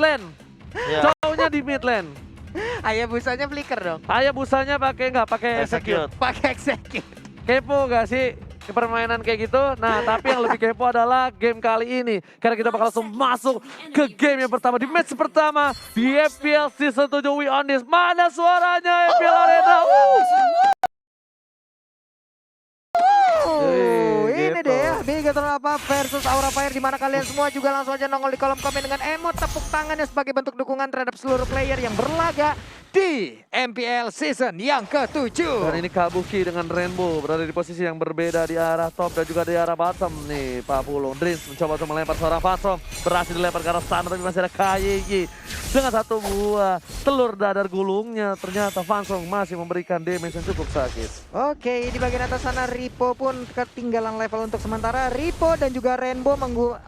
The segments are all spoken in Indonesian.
lane. Ya. Cowoknya di mid lane. Hayabusanya flicker dong. Hayabusanya nggak pakai execute. Pakai execute. Kepo gak sih permainan kayak gitu? Nah, tapi yang lebih kepo adalah game kali ini. Karena kita bakal langsung masuk ke game yang pertama. Di match pertama di FPL Season 7 We On This. Mana suaranya FPL Arena? Ini Gitu. deh ya, Bigetron Alpha versus Aura Fire, di mana kalian semua juga langsung aja nongol di kolom komen dengan emot tepuk tangannya sebagai bentuk dukungan terhadap seluruh player yang berlaga di MPL season yang ke-7. Dan ini Kabuki dengan Rainbow berada di posisi yang berbeda di arah top dan juga di arah bottom nih. Pak Pulung Dreams mencoba untuk melempar seorang Patrom, berhasil dilempar ke arah sana, tapi masih ada KYY dengan satu buah telur dadar gulungnya. Ternyata Fansong masih memberikan damage yang cukup sakit. Oke, di bagian atas sana Ripo pun ketinggalan level untuk sementara. Ripo dan juga Rainbow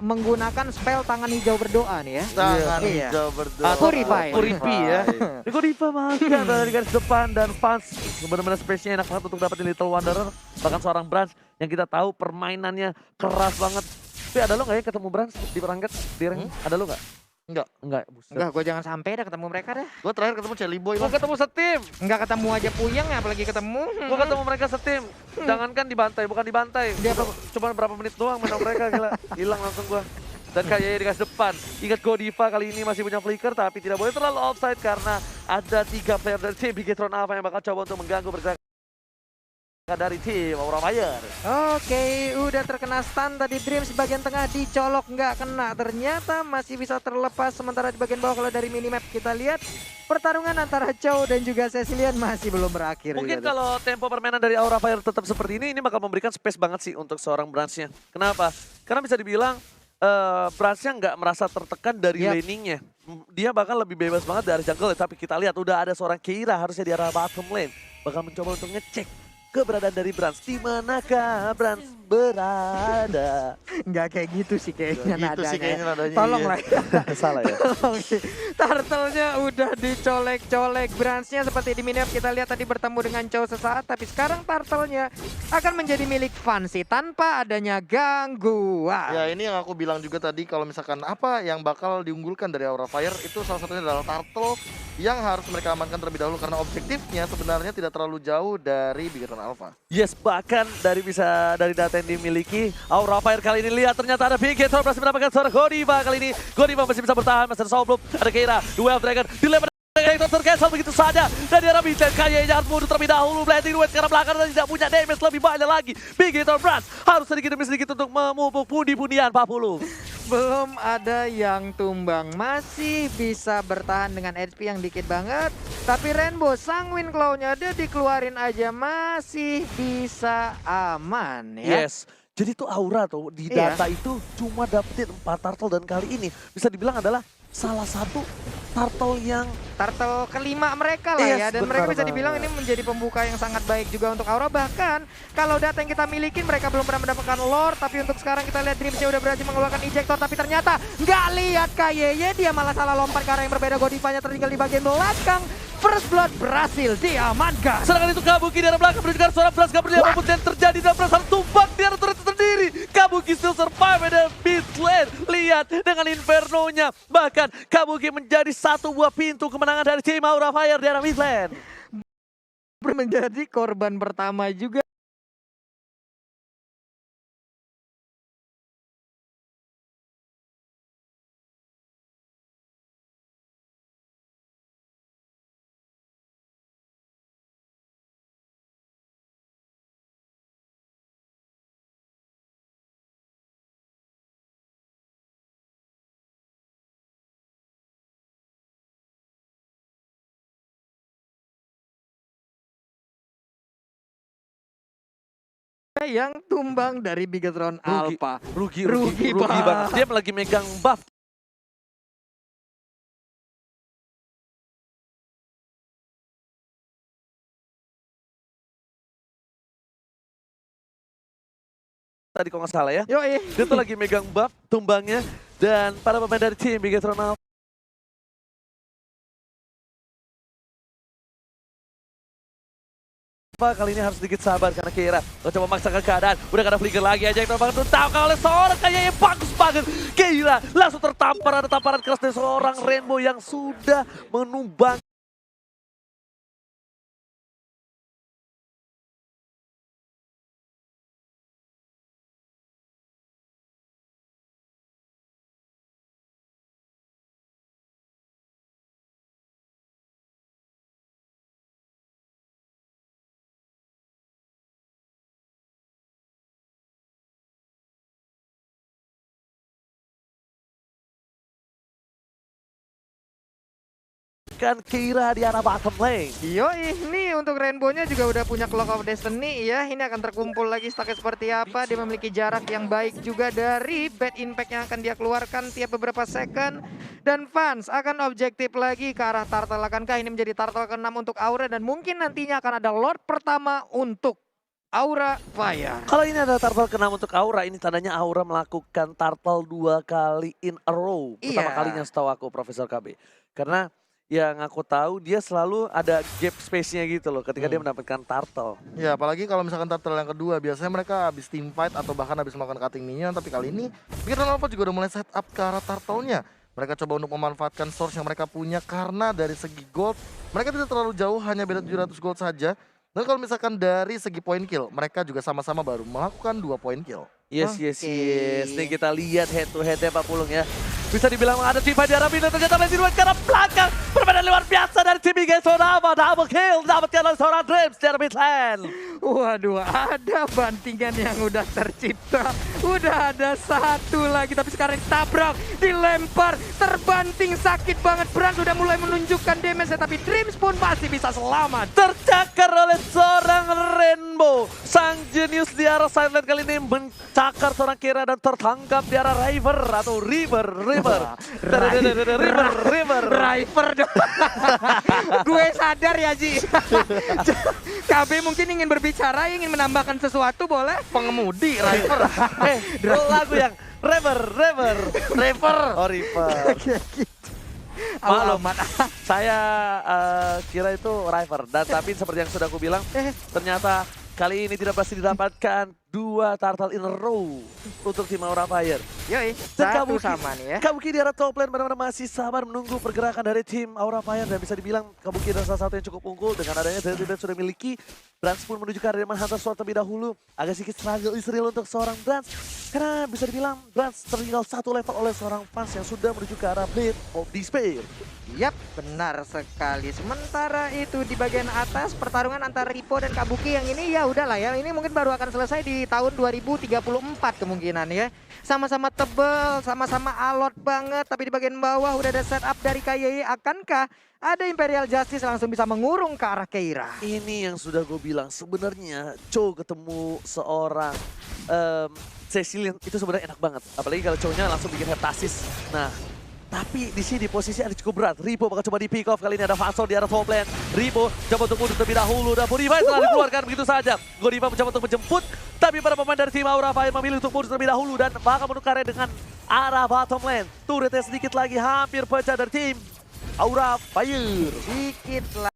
menggunakan spell tangan hijau berdoa nih ya. Tangan Iya. hijau berdoa. Purify. Purify ya. Kok Diva makan dari garis depan dan Fans benar-benar spesialnya enak banget untuk dapetin Little Wanderer. Bahkan seorang Brans yang kita tahu permainannya keras banget. Tapi ada lo nggak ya ketemu Brans di perangkat di rank? Ada lo nggak? Enggak, buset. Enggak, gue jangan sampai dah ketemu mereka dah. Gue terakhir ketemu Celi Boy. Gue ketemu setim. Enggak ketemu aja puyeng, apalagi ketemu. Gue ketemu mereka setim. Jangankan dibantai, bukan dibantai. Dia apa? Cuma berapa menit doang menang mereka, gila. Hilang langsung gua. Dan kayaknya di garis depan. Ingat Godiva kali ini masih punya flicker, tapi tidak boleh terlalu offside karena ada 3 player dari tim Bigetron Alpha yang bakal coba untuk mengganggu pergerakan dari tim Aura Fire. Oke, udah terkena stun tadi Dreams bagian tengah dicolok nggak kena. Ternyata masih bisa terlepas, sementara di bagian bawah kalau dari minimap kita lihat pertarungan antara Chow dan juga Cecilian masih belum berakhir. Mungkin gitu. kalau tempo permainan dari Aura Fire tetap seperti ini bakal memberikan space banget sih untuk seorang Bransnya. Kenapa? Karena bisa dibilang Bransnya nggak merasa tertekan dari laningnya. Dia bahkan lebih bebas banget dari jungle, tapi kita lihat udah ada seorang Keira harusnya di arah bottom lane. Bakal mencoba untuk ngecek keberadaan dari Brans. Di manakah Brans berada? Nggak kayak gitu sih kayaknya Gitu nadanya. sih kayaknya nadanya, Tolonglah. Salah ya. Oke, turtle-nya udah dicolek-colek. Bransnya seperti di minimap kita lihat tadi bertemu dengan Chow sesaat, tapi sekarang turtle-nya akan menjadi milik Fancy tanpa adanya gangguan. Ya ini yang aku bilang juga tadi, kalau misalkan apa yang bakal diunggulkan dari Aura Fire itu salah satunya adalah turtle yang harus mereka amankan terlebih dahulu, karena objektifnya sebenarnya tidak terlalu jauh dari Bigetron Alpha. Yes, bahkan dari data yang dimiliki Aura Fire kali ini, lihat ternyata ada Bigetron berhasil mendapatkan seorang Godiva kali ini. Godiva masih bisa bertahan, masih ada Soulbloom, ada Keira, Duel Dragon, dilempar Hector tercancel begitu saja. Dan di arah Vincent, kayaknya harus mundur terlebih dahulu. Blending Duet sekarang belakang dan tidak punya damage lebih banyak lagi. Bigetron Brans harus sedikit demi sedikit untuk memupuk pundi-pundian 40. Belum ada yang tumbang, masih bisa bertahan dengan HP yang dikit banget. Tapi Rainbow Sanguine Claw-nya dia dikeluarin aja masih bisa aman ya. Yes. Jadi tuh Aura tuh di data itu cuma dapetin 4 turtle, dan kali ini bisa dibilang adalah salah satu turtle yang Turtle kelima mereka lah ya, dan mereka bisa dibilang ini menjadi pembuka yang sangat baik juga untuk Aura. Bahkan kalau data yang kita miliki mereka belum pernah mendapatkan lore, tapi untuk sekarang kita lihat Dreamsnya udah berhasil mengeluarkan ejector, tapi ternyata nggak lihat KYY, dia malah salah lompat ke arah yang berbeda. Godivanya tertinggal di bagian belakang. First blood berhasil diamankan. Serangan itu Kabuki di arah belakang menunjukkan suara Brans gak berdaya maupun yang terjadi, dan Brans harus tumbang di arah turret sendiri. Kabuki still survive ada mid lane. Lihat dengan Inferno-nya. Bahkan Kabuki menjadi satu buah pintu kemenangan dari tim Aura Fire di arah mid lane. Menjadi korban pertama juga. Yang tumbang dari Bigetron Alpha. Rugi Pak. banget. Dia lagi megang buff. Tadi kalau nggak salah ya. Yoi. Dia tuh lagi megang buff tumbangnya, dan para pemain dari tim Bigetron Alpha kali ini harus sedikit sabar karena Keira coba memaksakan keadaan. Udah gak ada flicker lagi aja yang banget tertangkap oleh seorang kayaknya bagus banget. Keira langsung tertampar, ada tamparan keras dari seorang Rainbow yang sudah menumbang. Kan Keira di arah bottom lane. Yoi, ini untuk Rainbow-nya juga udah punya Clock of Destiny ya. Ini akan terkumpul lagi stacknya seperti apa. Dia memiliki jarak yang baik juga dari bad impact yang akan dia keluarkan tiap beberapa second. Dan fans akan objektif lagi ke arah Turtle. Akankah ini menjadi Turtle ke-6 untuk Aura? Dan mungkin nantinya akan ada Lord pertama untuk Aura Fire. Kalau ini ada turtle ke-6 untuk Aura, ini tandanya Aura melakukan turtle 2 kali in a row. Pertama kalinya setahu aku, Profesor KB. Karena yang aku tahu dia selalu ada gap space-nya gitu loh ketika dia mendapatkan turtle. Ya apalagi kalau misalkan turtle yang kedua, biasanya mereka habis team fight atau bahkan habis melakukan cutting minion. Tapi kali ini Piran Alpha juga udah mulai set up ke arah turtle-nya. Mereka coba untuk memanfaatkan source yang mereka punya karena dari segi gold mereka tidak terlalu jauh, hanya beda 700 gold saja. Dan kalau misalkan dari segi point kill, mereka juga sama-sama baru melakukan 2 point kill. Yes. Nih kita lihat head to head-nya Pak Pulung ya. Bisa dibilang ada tim fight di arah mid, ternyata Blazing Duet ke arah belakang. Permainan luar biasa dari tim IGL Sonama. Double kill, dapatkan oleh seorang Dreams di arah mid lane. Waduh, ada bantingan yang udah tercipta. Udah ada satu lagi, tapi sekarang ditabrak, dilempar, terbanting, sakit banget. Bran sudah mulai menunjukkan damage-nya, tapi Dreams pun pasti bisa selamat. Tercakar oleh seorang Rainbow. Sang jenius di arah sideline kali ini mencakar seorang Keira dan tertangkap di arah River atau River. River dong. Gue sadar ya Ji. KB mungkin ingin berbicara, ingin menambahkan sesuatu, boleh? Pengemudi River. Lagu yang River. Oh River. Maklum, saya kira itu River. Dan tapi seperti yang sudah aku bilang, ternyata kali ini tidak berhasil didapatkan 2 turtle in a row untuk tim Aura Fire. Yoi, Dan satu sama nih ya. Kabuki di arah top lane benar-benar masih sabar menunggu pergerakan dari tim Aura Fire. Dan bisa dibilang Kabuki adalah salah satu yang cukup unggul dengan adanya dari sudah miliki. Brans pun menuju ke arah Demon Hunter Sword terlebih dahulu. Agak sedikit struggle Israel untuk seorang Brans. Karena bisa dibilang Brans tertinggal 1 level oleh seorang fans yang sudah menuju ke arah Blade of Despair. Yap, benar sekali. Sementara itu di bagian atas pertarungan antara Ripo dan Kabuki yang ini ya udahlah ya. Ini mungkin baru akan selesai di tahun 2034 kemungkinan ya. Sama-sama tebel, sama-sama alot banget. Tapi di bagian bawah udah ada setup dari KYY. Akankah ada Imperial Justice langsung bisa mengurung ke arah Keira? Ini yang sudah gue bilang. Sebenarnya Cho ketemu seorang Cecilian itu sebenarnya enak banget. Apalagi kalau cowoknya langsung bikin heptasis. Nah, tapi di sini posisi ada cukup berat. Ripo bakal coba di pick off. Kali ini ada Fansor di arah top lane. Ripo coba untuk mundur terlebih dahulu. Dan Godiva telah dikeluarkan begitu saja. Godiva mencoba untuk menjemput. Tapi para pemain dari tim Aura Fire memilih untuk mundur terlebih dahulu. Dan bakal menukarnya dengan arah bottom lane. Turretnya sedikit lagi hampir pecah dari tim Aura Fire. Dikit lah.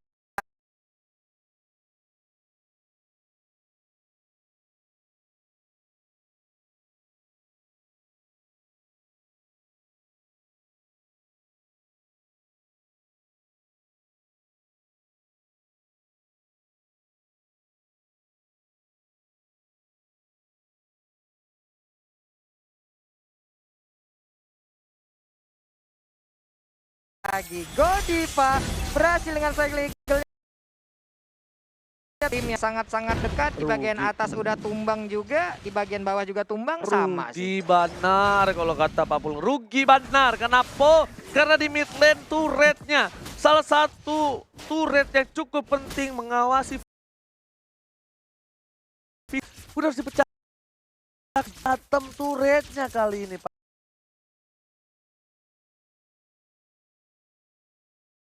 Lagi Godiva berhasil dengan cycle tim yang sangat-sangat dekat. Di bagian atas udah tumbang juga, di bagian bawah juga tumbang, sama sih. Rugi benar kalau kata Pak Pulung. Rugi benar. Kenapa? Karena di mid lane turretnya. Salah satu turret yang cukup penting mengawasi. Udah harus dipecah. Bottom turretnya kali ini Pak.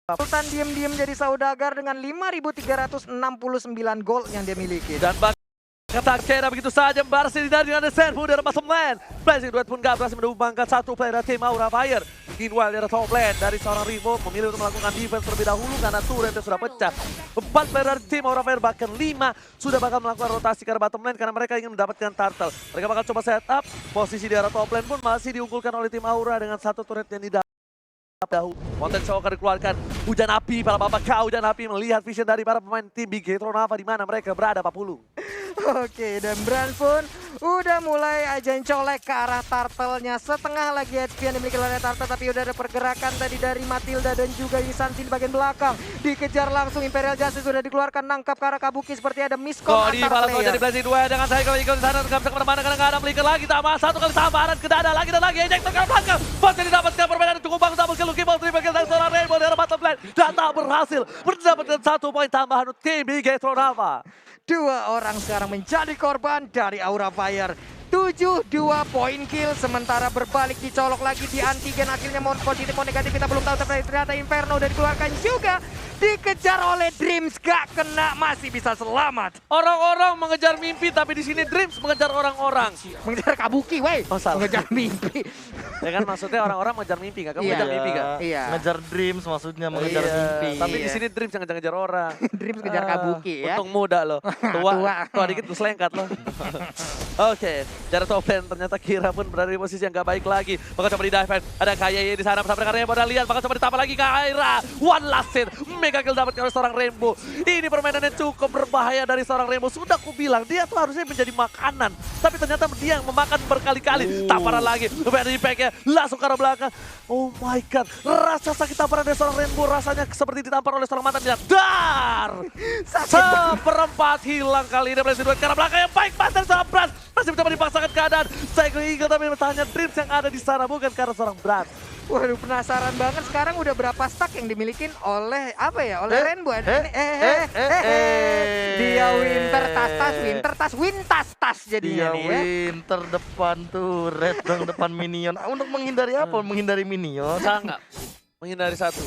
Sultan diam-diam jadi saudagar dengan 5.369 gold yang dia miliki. Dan bahkan Ketat Kena begitu saja membarsi dengan The Servo dari bottom lane. Blazing Duet pun gak berhasil menumbangkan satu player dari tim Aura Fire. Meanwhile dari top lane dari seorang Rimo memilih untuk melakukan defense terlebih dahulu karena turretnya sudah pecah. 4 player dari tim Aura Fire bahkan 5 sudah bakal melakukan rotasi ke arah bottom lane karena mereka ingin mendapatkan turtle. Mereka bakal coba setup, posisi di arah top lane pun masih diunggulkan oleh tim Aura dengan satu turret yang tidak dahulu. Konten Shocker dikeluarkan, hujan api para bapak kau, hujan api melihat vision dari para pemain tim Big Hero Nava di mana mereka berada Pak Pulung. Oke, dan Brand pun udah mulai aja colek ke arah turtle-nya. Setengah lagi HP yang dimiliki oleh turtle, tapi udah ada pergerakan tadi dari Matilda dan juga Yisanti di bagian belakang. Dikejar langsung, Imperial Justice sudah dikeluarkan, nangkap ke arah Kabuki seperti ada miscom Kok di antar balas mau player. jadi Blazing Duel dengan saya kalau ikut di sana nggak bisa kemana-mana karena nggak ada flicker lagi, tambah satu kali sambaran ke dada lagi dan lagi ejector ke belakang. Pasti didapatkan permainan yang cukup bagus, double kill, triple kill dari seorang Rainbow dari bottom lane dan tak berhasil mendapatkan 1 poin tambahan untuk tim Big Hero Nava. 2 orang sekarang menjadi korban dari Aura Fire. 7-2 poin kill, sementara berbalik dicolok lagi di antigen, akhirnya mau positif mau negatif kita belum tahu, tapi ternyata Inferno udah dikeluarkan juga, dikejar oleh Dreams, gak kena, masih bisa selamat. Orang-orang mengejar mimpi tapi di sini Dreams mengejar orang-orang. Mengejar Kabuki, wey, Oh, salah. mengejar mimpi. Ya kan maksudnya orang-orang mengejar mimpi nggak? Kamu Iya. mengejar mimpi nggak? Iya. Ngejar dreams maksudnya, mengejar Iya, mimpi. tapi di Iya. sini Dreams yang ngejar-ngejar orang. Dreams kejar Kabuki ya. Untung muda loh. Tua. Tua dikit gue selengkat loh. Oke, jarak top lane ternyata Kira pun berada di posisi yang gak baik lagi. Bakal coba di dive. Ada Kayaye di sana bersama dengan Rainbow dan lihat bakal coba ditambah lagi Kaira. One last hit. Mega kill dapat oleh seorang Rainbow. Ini permainan yang cukup berbahaya dari seorang Rainbow. Sudah aku bilang dia tuh harusnya menjadi makanan. Tapi ternyata dia yang memakan berkali-kali. Tamparan lagi. Dari impact-nya langsung ke arah belakang. Oh my god. Rasa sakit tamparan dari seorang Rainbow rasanya seperti ditampar oleh seorang mantan dia. Dar! Seperempat hilang kali ini Blazing Duet ke arah belakang yang baik banget dari seorang Brand. Masih mencoba dipaksakan keadaan. Cycle Eagle tapi bertanya Dreams yang ada di sana bukan karena seorang Brand. Waduh, penasaran banget sekarang udah berapa stack yang dimiliki oleh apa ya? Oleh Rainbow. Dia winter tas tas jadinya Dia nih ya. winter depan tuh, red dong depan minion. Untuk menghindari apa? Menghindari minion. Sangat menghindari satu.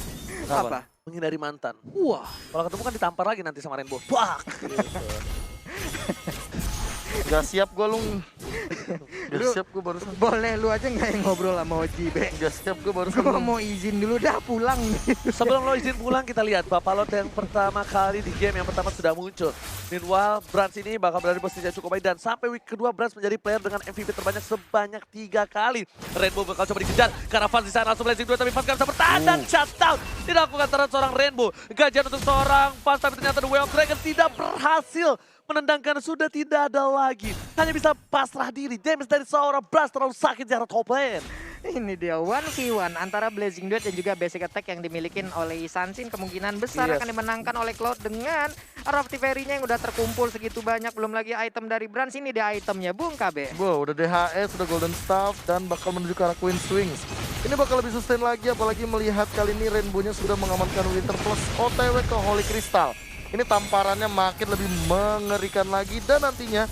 Apa? Menghindari mantan. Wah, kalau ketemu kan ditampar lagi nanti sama Rainbow. Bak! Gak siap gue lu. Gak siap gue barusan. Boleh lu aja nggak yang ngobrol sama Oji, Be? Gak siap gue barusan. Gua mau izin dulu dah pulang. Sebelum lo izin pulang kita lihat Bapalot yang pertama kali di game yang pertama sudah muncul. Meanwhile, Brans ini bakal berada di posisi yang cukup baik dan sampai week kedua Brans menjadi player dengan MVP terbanyak sebanyak 3 kali. Rainbow bakal coba dikejar karena Fans di sana langsung Blazing 2 tapi Fans gak bisa bertahan dan shutdown. Dilakukan terhadap seorang Rainbow. Gajian untuk seorang Fans tapi ternyata The Way of Dragon tidak berhasil menendangkan, sudah tidak ada lagi. Hanya bisa pasrah diri. Damage dari seorang Brans terlalu sakit di arah top lane. Ini dia 1v1 antara Blazing Duet dan juga basic attack yang dimiliki oleh Isansin. Kemungkinan besar Yes. akan dimenangkan oleh Cloud dengan Raftiveri-nya yang udah terkumpul segitu banyak. Belum lagi item dari Brans, ini dia itemnya Bung KB. Wow, udah DHS, udah Golden Staff, dan bakal menuju ke arah Queen Swings. Ini bakal lebih sustain lagi, apalagi melihat kali ini Rainbow-nya sudah mengamankan Winter Plus OTW ke Holy Crystal. Ini tamparannya makin lebih mengerikan lagi dan nantinya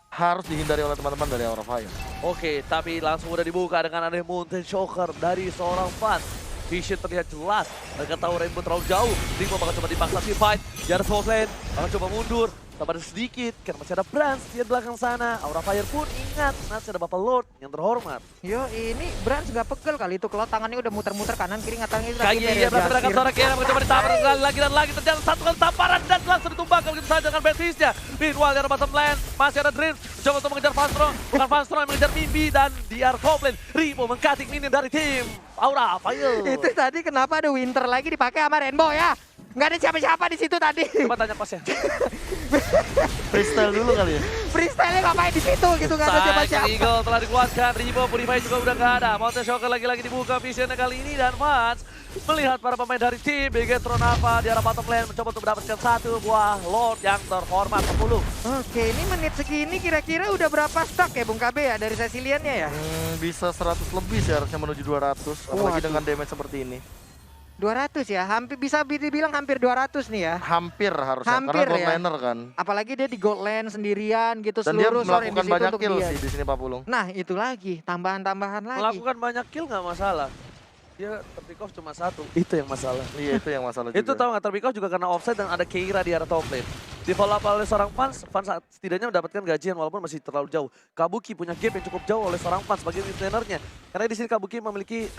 harus dihindari oleh teman-teman dari Aura Fire. Oke, tapi langsung udah dibuka dengan ada Mountain Shocker dari seorang Fans. Vision terlihat jelas. Mereka tahu Rainbow terlalu jauh. Rainbow bakal coba dipaksa si fight. Di arah top lane, bakal coba mundur. Tambah sedikit, karena masih ada Brans di belakang sana. Aura Fire pun ingat, masih ada Bapak Lord yang terhormat. Yo, ini Brans nggak pegel kali itu. Cloud tangannya udah muter-muter kanan kiri ngatangnya itu. Kaki ya, berarti mereka seorang Kira mencoba ditampar lagi dan lagi. Ternyata satu kali tamparan dan langsung ditumbangkan begitu saja dengan Betisnya. Meanwhile dari bottom lane, masih ada Dreams. Coba untuk mengejar Fanstrom. Bukan Fanstrom yang mengejar Mimpi dan di arah top lane. Rimo mengkating minion dari tim Aura Fire. Itu tadi kenapa ada Winter lagi dipakai sama Rainbow ya? Nggak ada siapa-siapa di situ tadi. Coba tanya kosnya. Freestyle dulu kali ya. Freestyle-nya ngapain di situ gitu, nggak ada siapa-siapa. Eagle telah dikuatkan, Rimo, Purify juga udah nggak ada. Mountain Shocker lagi-lagi dibuka visionnya kali ini dan Mans melihat para pemain dari tim BG Tronava di arah bottom lane mencoba untuk mendapatkan satu buah Lord yang terhormat 10. Oke, ini menit segini kira-kira udah berapa stack ya Bung KB ya dari Ceciliannya ya? Bisa 100 lebih sih harusnya menuju 200. Apalagi Waduh. dengan damage seperti ini. 200 ya, hampir bisa dibilang hampir 200 nih ya. Hampir harusnya, Hampir karena gold ya. laner kan. Apalagi dia di gold lane sendirian gitu, Dan dia seluruh sore melakukan di situ banyak untuk kill dia. sih di sini Pak Pulung. Nah, itu lagi, tambahan-tambahan lagi. Melakukan banyak kill nggak masalah. Dia terpick off cuma satu. Itu yang masalah. Iya itu yang masalah juga. Itu tahu nggak terpick off juga karena offside dan ada Keira di arah top lane. Di follow up oleh seorang Fans setidaknya mendapatkan gajian walaupun masih terlalu jauh. Kabuki punya gap yang cukup jauh oleh seorang Fans sebagai mid lanernya. Karena di sini Kabuki memiliki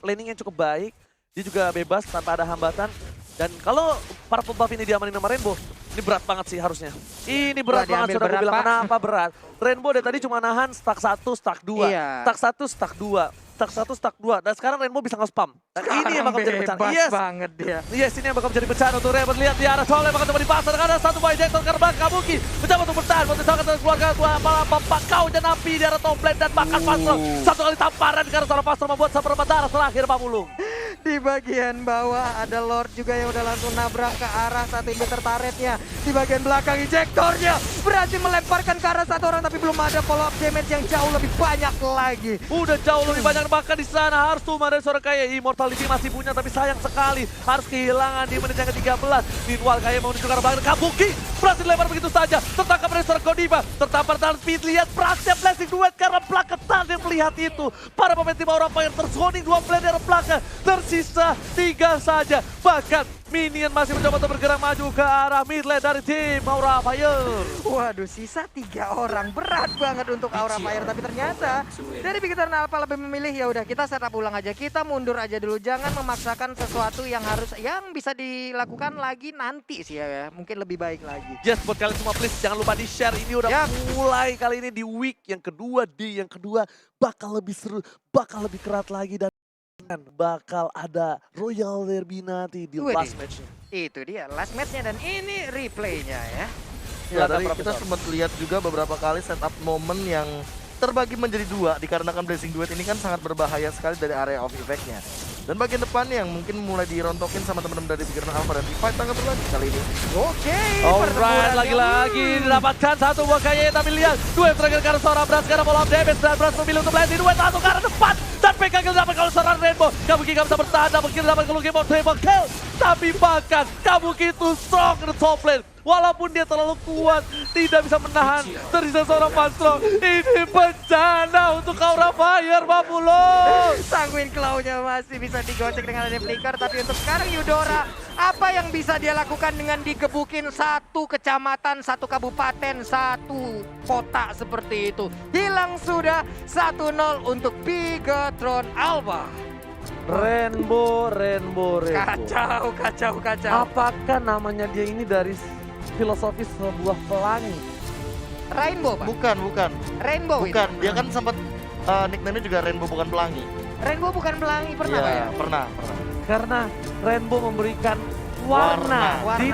planning yang cukup baik. Dia juga bebas tanpa ada hambatan. Dan kalau para pembuff ini diamanin sama Rainbow, ini berat banget sih harusnya. Ini berat banget, diambil sudah berat, bilang Pak. kenapa berat. Rainbow dari tadi cuma nahan stack 1, stack 2. Iya. Stack 1, stack 2. Stack 1, stack 2. Dan sekarang Rainbow bisa nge-spam. Dan ini yang bakal menjadi bencana. bebas Yes, banget dia. yes, ini yang bakal menjadi bencana untuk Rainbow. Lihat di arah Soleh bakal coba dipasang. Ada satu buah ejector karena belakang Kabuki. Mencoba untuk bertahan. Motivasi akan keluarga malah Pakau dan Napi di arah top lane dan bahkan Pastro. Satu kali tamparan karena seorang Pastro membuat seperempat darah terakhir Pak Mulung. Di bagian bawah ada Lord juga yang udah langsung nabrak ke arah satu inhibitor turretnya. Di bagian belakang injektornya berhasil melemparkan ke arah satu orang tapi belum ada follow up damage yang jauh lebih banyak lagi. Udah jauh lebih banyak bahkan di sana harus tuh dari seorang Kaye. Immortality masih punya tapi sayang sekali harus kehilangan di menit yang ke-13. Meanwhile Kaye mau menunjukkan bahkan Kabuki berhasil dilempar begitu saja. Tertangkap dari seorang Godiva. Tertampar dalam speed. Lihat praksnya blessing duet karena plaketan yang melihat itu. Para pemain tim Aura Fire terzoning 2 player dari plaka. Tersisa 3 saja. Bahkan Minion masih mencoba untuk bergerak maju ke arah mid lane dari tim Aura Fire. Waduh, sisa 3 orang. Berat banget untuk Aura Fire. Tapi ternyata dari Big Eternal Alpha lebih memilih ya udah kita setup ulang aja. Kita mundur aja dulu. Jangan memaksakan sesuatu yang bisa dilakukan lagi nanti sih ya. Mungkin lebih baik lagi. Yes, buat kalian semua please jangan lupa di share. Ini udah Yap. mulai kali ini di week yang kedua. Di yang kedua bakal lebih seru, bakal lebih kerat lagi dan bakal ada Royal Derby nanti di Widih. last match. Itu dia last match-nya dan ini replaynya ya. Ya, Silakan, tadi kita Profesor. sempat lihat juga beberapa kali setup momen yang terbagi menjadi 2 dikarenakan Blessing Duet ini kan sangat berbahaya sekali dari area of effect-nya. Dan bagian depan yang mungkin mulai dirontokin sama teman-teman dari Big Eternal Alpha dan Fight tangga berlanjut kali ini. Oke, Alright, pertempurannya. lagi-lagi didapatkan satu buah Kaye, tapi lihat dua yang terakhir karena seorang Bras karena follow up damage dan Bras memilih untuk landing dua satu ke arah depan dan PK kill dapat kalau seorang Rainbow. Kabuki gak bisa bertahan, dapat kill dapat keluki mau triple kill, tapi bahkan Kabuki itu strong di top lane. Walaupun dia terlalu kuat, tidak bisa menahan tersisa seorang Pastro. Ini bencana untuk Aura Fire, Bapulo. Sanguin Claw-nya masih bisa digocek dengan ada flicker, tapi untuk sekarang Eudora, apa yang bisa dia lakukan dengan digebukin satu kecamatan, satu kabupaten, satu kota seperti itu? Hilang sudah 1-0 untuk Bigatron Alpha. Rainbow. Kacau. Apakah namanya dia ini dari filosofis sebuah pelangi? Rainbow, Pak. Bukan. Rainbow Bukan, itu. dia kan sempat nickname-nya juga Rainbow bukan pelangi. Rainbow bukan pelangi, pernah Pak ya? Iya, pernah. Karena Rainbow memberikan warna Warna. di